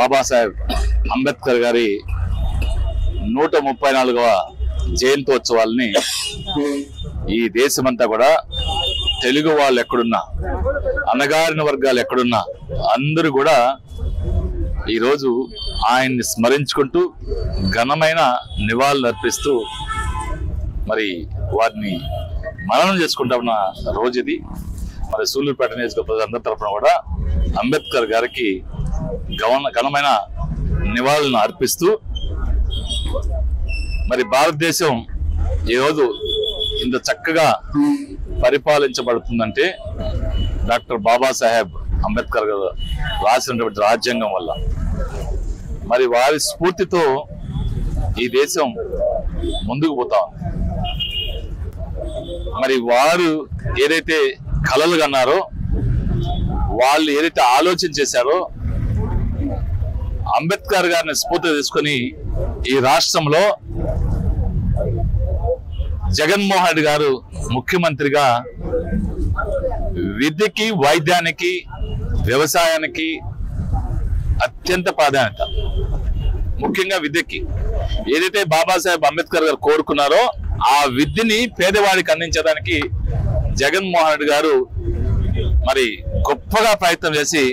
బాబాసాహెబ్ అంబేద్కర్ గారి 134వ జయంతోత్సవాల్ని ఈ దేశమంతా కూడా తెలుగు వాళ్ళు ఎక్కడున్నా, అణగారిన వర్గాలు ఎక్కడున్నా అందరూ కూడా ఈరోజు ఆయన్ని స్మరించుకుంటూ ఘనమైన నివాళులు అర్పిస్తూ మరి వారిని మననం చేసుకుంటా ఉన్న రోజు ఇది. మరి సూళ్లూరుపేట నియోజకవర్గ ప్రజలందరి తరఫున కూడా అంబేద్కర్ గారికి ఘనమైన నివాళులను అర్పిస్తూ మరి భారతదేశం ఈరోజు ఇంత చక్కగా పరిపాలించబడుతుందంటే డాక్టర్ బాబాసాహెబ్ అంబేద్కర్ గారు రాసినటువంటి రాజ్యాంగం వల్ల. మరి వారి స్ఫూర్తితో ఈ దేశం ముందుకు పోతా ఉంది. మరి వారు ఏదైతే కలలు కన్నారో, వాళ్ళు ఏదైతే ఆలోచన చేశారో, అంబేద్కర్ గారిని స్ఫూర్తి తీసుకొని ఈ రాష్ట్రంలో జగన్మోహన్ రెడ్డి గారు ముఖ్యమంత్రిగా విద్యకి, వైద్యానికి, వ్యవసాయానికి అత్యంత ప్రాధాన్యత, ముఖ్యంగా విద్యకి ఏదైతే బాబాసాహెబ్ అంబేద్కర్ గారు కోరుకున్నారో ఆ విద్యని పేదవాడికి అందించడానికి జగన్మోహన్ రెడ్డి గారు మరి గొప్పగా ప్రయత్నం చేసి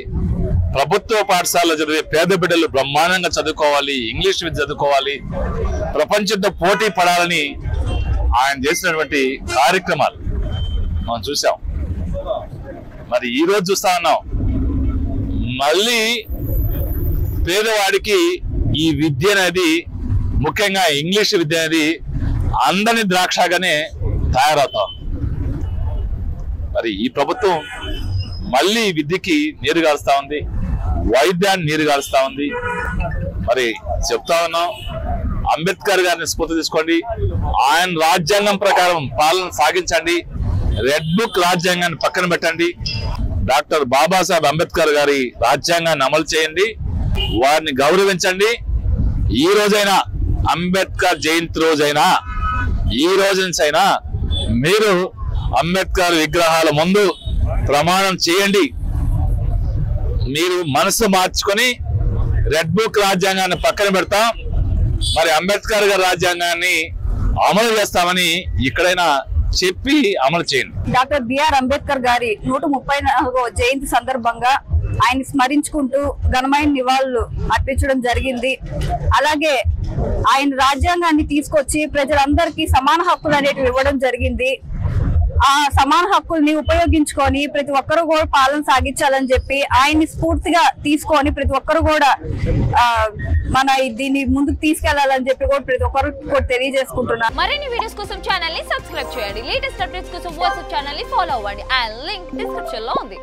ప్రభుత్వ పాఠశాలలో చదివే పేద బిడ్డలు బ్రహ్మాండంగా చదువుకోవాలి, ఇంగ్లీష్ విద్య చదువుకోవాలి, ప్రపంచంతో పోటీ పడాలని ఆయన చేసినటువంటి కార్యక్రమాలు మనం చూసాం. మరి ఈ రోజు చూస్తా ఉన్నాం, మళ్ళీ పేదవాడికి ఈ విద్య అనేది, ముఖ్యంగా ఇంగ్లీష్ విద్య అనేది అందని ద్రాక్షగానే తయారవుతాం. మరి ఈ ప్రభుత్వం మళ్ళీ విద్యకి నీరు గారుస్తా ఉంది, వైద్యాన్ని నీరు గారుస్తా ఉంది. మరి చెప్తా ఉన్నాం, అంబేద్కర్ గారిని స్ఫూర్తి తీసుకోండి, ఆయన రాజ్యాంగం ప్రకారం పాలన సాగించండి, రెడ్ బుక్ రాజ్యాంగాన్ని పక్కన పెట్టండి, డాక్టర్ బాబాసాహెబ్ అంబేద్కర్ గారి రాజ్యాంగాన్ని అమలు చేయండి, వారిని గౌరవించండి. ఈ రోజైనా, అంబేద్కర్ జయంతి రోజైనా, ఈ రోజు నుంచి అయినా మీరు అంబేద్కర్ విగ్రహాల ముందు ప్రమాణం చేయండి. మీరు మనసు మార్చుకొని రెడ్ బుక్ రాజ్యాంగాన్ని పక్కన పెడతాం, మరి అంబేద్కర్ గారి రాజ్యాంగాన్ని అమలు చేస్తామని ఇక్కడైనా చెప్పి అమలు చేయండి. డాక్టర్ బిఆర్ అంబేద్కర్ గారి 134వ జయంతి సందర్భంగా ఆయన స్మరించుకుంటూ ఘనమైన నివాళులు అర్పించడం జరిగింది. అలాగే ఆయన రాజ్యాంగాన్ని తీసుకొచ్చి ప్రజలందరికీ సమాన హక్కులు అనేటివి ఇవ్వడం జరిగింది. ఆ సమాన హక్కుల్ని ఉపయోగించుకొని ప్రతి ఒక్కరు కూడా పాలన సాగించాలని చెప్పి ఆయన్ని స్ఫూర్తిగా తీసుకొని ప్రతి ఒక్కరు కూడా మన దీన్ని ముందుకు తీసుకెళ్లాలని చెప్పి కూడా ప్రతి ఒక్కరు కూడా తెలియజేసుకుంటున్నారు. మరిన్ని వీడియోస్ కోసం ఛానల్ ని సబ్స్క్రైబ్ చేయండి. లేటెస్ట్ అప్డేట్స్ కోసం వాట్సాప్ ఛానల్ ని ఫాలో అవ్వండి. ఆ లింక్ డిస్క్రిప్షన్ లో ఉంది.